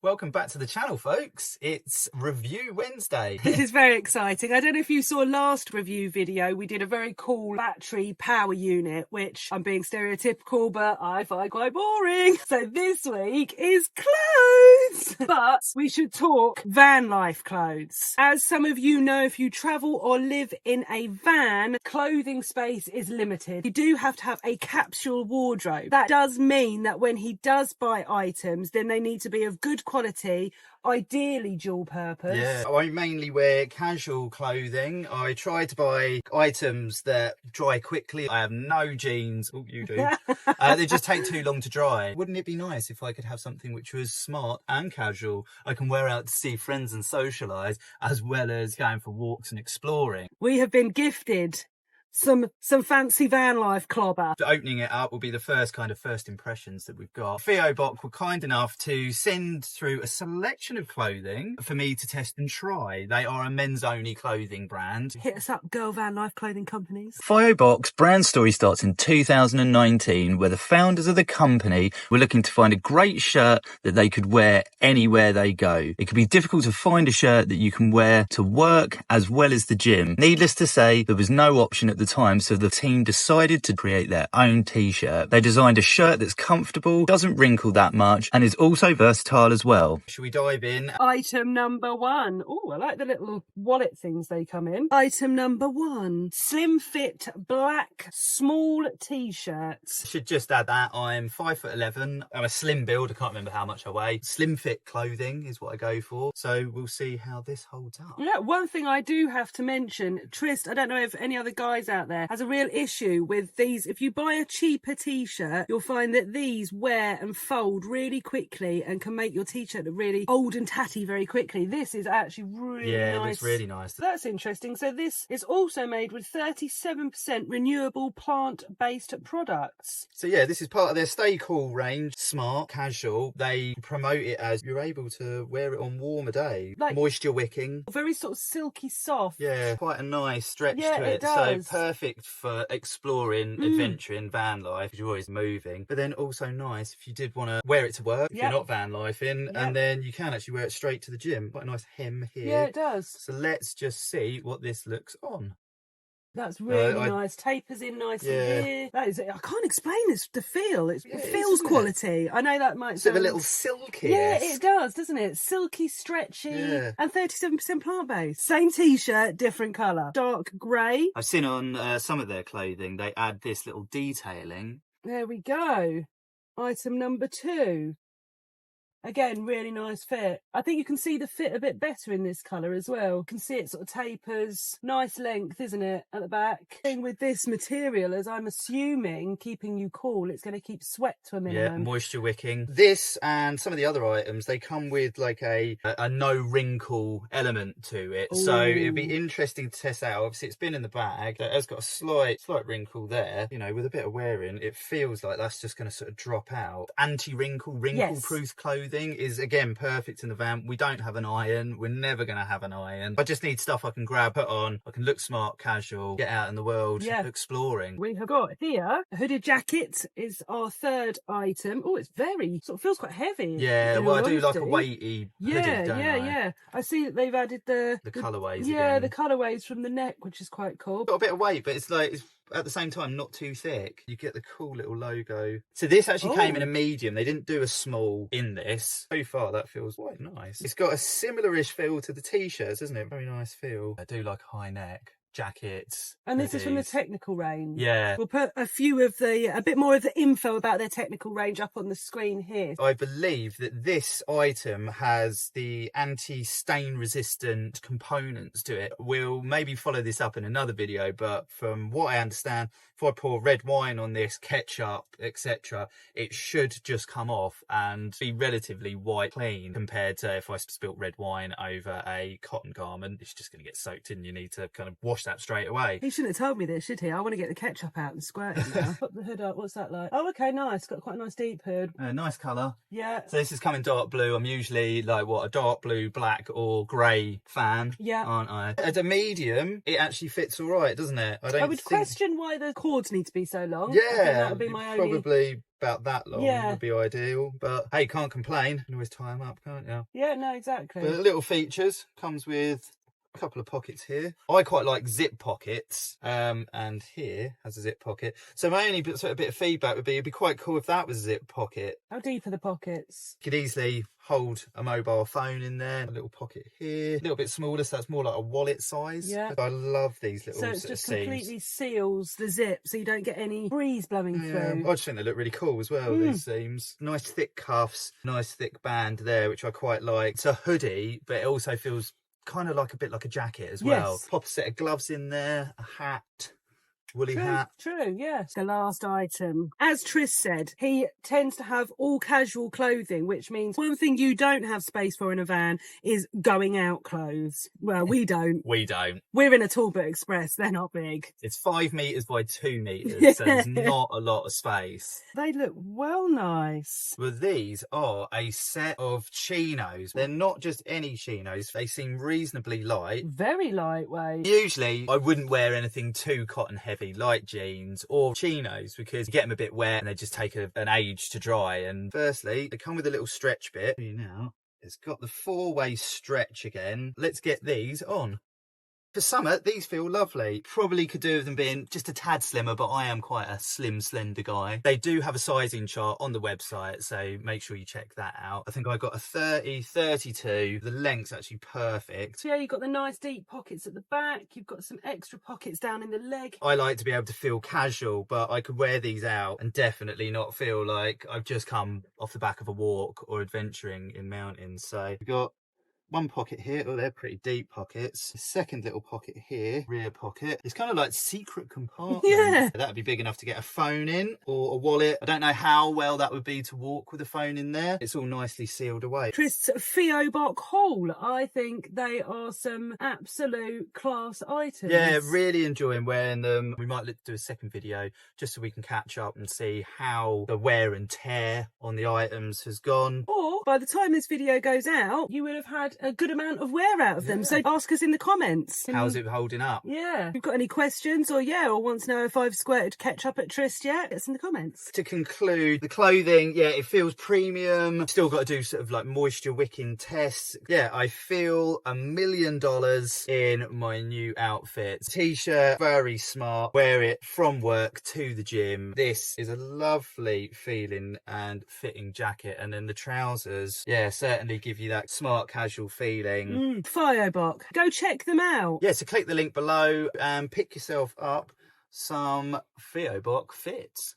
Welcome back to the channel, folks. It's Review Wednesday. This is very exciting. I don't know if you saw last review video. We did a very cool battery power unit, which I'm being stereotypical, but I find quite boring. So this week is clothes. But we should talk van life clothes. As some of you know, if you travel or live in a van, clothing space is limited. You do have to have a capsule wardrobe. That does mean that when he does buy items, then they need to be of good quality, ideally dual purpose. Yeah, I mainly wear casual clothing. I try to buy items that dry quickly. I have no jeans. Oh, you do. They just take too long to dry. Wouldn't it be nice if I could have something which was smart and casual? I can wear out to see friends and socialise, as well as going for walks and exploring. We have been gifted some fancy van life clobber. Opening it up will be the first impressions that we've got. FIOBOC were kind enough to send through a selection of clothing for me to test and try. They are a men's only clothing brand. Hit us up, girl van life clothing companies. FIOBOC's brand story starts in 2019, where the founders of the company were looking to find a great shirt that they could wear anywhere they go. It could be difficult to find a shirt that you can wear to work as well as the gym. Needless to say, there was no option at the time, so the team decided to create their own t-shirt. They designed a shirt that's comfortable, doesn't wrinkle that much, and is also versatile as well. Should we dive in? Item number one. Oh, I like the little wallet things they come in. Item number one. Slim fit black small t-shirts. Should just add that I'm 5'11". I'm a slim build. I can't remember how much I weigh. Slim fit clothing is what I go for. So we'll see how this holds up. Yeah, one thing I do have to mention, Trist, I don't know if any other guys out there has a real issue with these. If you buy a cheaper t-shirt, you'll find that these wear and fold really quickly and can make your t-shirt look really old and tatty very quickly. This is actually really nice. Yeah, it looks really nice. That's interesting. So this is also made with 37% renewable plant-based products. So yeah, this is part of their Stay Cool range. Smart, casual. They promote it as you're able to wear it on warmer days. Like moisture wicking. Very sort of silky soft. Yeah, quite a nice stretch to it. It does. So perfect for exploring, adventuring, van life. You're always moving. But then also nice if you did want to wear it to work, if you're not van lifing, and then you can actually wear it straight to the gym. Quite a nice hem here. Yeah, it does. So let's just see what this looks on. That's really nice. Tapers in nicely here. That is, I can't explain this, the feel. It feels quality. I know that might sound... a little silky. Yeah, it does, doesn't it? Silky, stretchy, and 37% plant-based. Same t-shirt, different colour. Dark grey. I've seen on some of their clothing, they add this little detailing. There we go. Item number two. Again, really nice fit. I think you can see the fit a bit better in this colour as well. You can see it sort of tapers. Nice length, isn't it, at the back? The thing with this material is I'm assuming, keeping you cool, it's going to keep sweat to a minimum. Yeah, moisture wicking. This and some of the other items, they come with like a no wrinkle element to it. Ooh. So it'd be interesting to test out. Obviously, it's been in the bag. It has got a slight wrinkle there. You know, with a bit of wearing, it feels like that's just going to sort of drop out. Anti-wrinkle, wrinkle-proof clothing is again perfect in the van. We don't have an iron. We're never going to have an iron. I just need stuff I can grab, put on. I can look smart, casual, get out in the world, exploring. We have got here a hooded jacket is our third item. Oh, it's very sort of feels quite heavy. Yeah, well, I do like a weighty hooded, don't I? Yeah. I see that they've added the colourways. Yeah, again. The colourways from the neck, which is quite cool. Got a bit of weight, but it's at the same time not too thick. You get the cool little logo. So this actually came in a medium. They didn't do a small in this. So far that feels quite nice. It's got a similar-ish feel to the t-shirts, isn't it? Very nice feel. I do like a high neck. Jackets. And this is from the technical range. Yeah. We'll put a bit more of the info about their technical range up on the screen here. I believe that this item has the anti-stain resistant components to it. We'll maybe follow this up in another video, but from what I understand, if I pour red wine on this, ketchup, etc., it should just come off and be relatively white clean compared to if I spilt red wine over a cotton garment. It's just going to get soaked in. You need to kind of wash wash that straight away. He shouldn't have told me this, should he? I want to get the ketchup out and squirt it now. Put the hood up. What's that like? Oh, okay, nice. Got quite a nice deep hood. Nice colour. Yeah. So this is coming dark blue. I'm usually like a dark blue, black or grey fan, Yeah. aren't I? At a medium, it actually fits all right, doesn't it? I would question why the cords need to be so long. Yeah, I think that would be my only... probably about that long Yeah. would be ideal. But hey, can't complain. You can always tie them up, can't you? Yeah, no, exactly. But little features, comes with a couple of pockets here. I quite like zip pockets, and here has a zip pocket. So my only sort of bit of feedback would be it'd be quite cool if that was a zip pocket. How deep are the pockets? You could easily hold a mobile phone in there. A little pocket here, a little bit smaller, so that's more like a wallet size. Yeah. I love these little So it just completely seals the zip, so you don't get any breeze blowing through. I just think they look really cool as well, these seams. Nice thick cuffs, nice thick band there, which I quite like. It's a hoodie, but it also feels kind of like a bit like a jacket as well. Yes. Pop a set of gloves in there, a hat, woolly hat. True, yes. The last item. As Trist said, he tends to have all casual clothing, which means one thing you don't have space for in a van is going out clothes. Well, we don't. We don't. We're in a Talbot Express. They're not big. It's 5 metres by 2 metres, so there's not a lot of space. They look well nice. But these are a set of chinos. They're not just any chinos. They seem reasonably light. Very lightweight. Usually, I wouldn't wear anything too cotton heavy like jeans or chinos because you get them a bit wet and they just take an age to dry. And firstly, they come with a little stretch bit. Now, it's got the 4-way stretch again. Let's get these on. For summer, these feel lovely. Probably could do with them being just a tad slimmer, but I am quite a slim, slender guy. They do have a sizing chart on the website, so make sure you check that out. I think I got a 30, 32. The length's actually perfect. So yeah, you've got the nice deep pockets at the back. You've got some extra pockets down in the leg. I like to be able to feel casual, but I could wear these out and definitely not feel like I've just come off the back of a walk or adventuring in mountains. So we've got one pocket here. Oh, they're pretty deep pockets. Second little pocket here, rear pocket. It's kind of like secret compartment. Yeah. That'd be big enough to get a phone in or a wallet. I don't know how well that would be to walk with a phone in there. It's all nicely sealed away. Trist's FIOBOC haul. I think they are some absolute class items. Yeah, really enjoying wearing them. We might do a second video just so we can catch up and see how the wear and tear on the items has gone. Or by the time this video goes out, you would have had a good amount of wear out of them. So ask us in the comments. How's it holding up? Yeah. If you've got any questions or want to know if I've squirted ketchup at Trist yet, it's in the comments. To conclude, the clothing, yeah, it feels premium. Still got to do sort of like moisture wicking tests. Yeah, I feel $1 million in my new outfit. T-shirt, very smart. Wear it from work to the gym. This is a lovely feeling and fitting jacket. And then the trousers, yeah, certainly give you that smart casual feeling. FIOBOC. Go check them out. Yeah, so click the link below and pick yourself up some FIOBOC fits.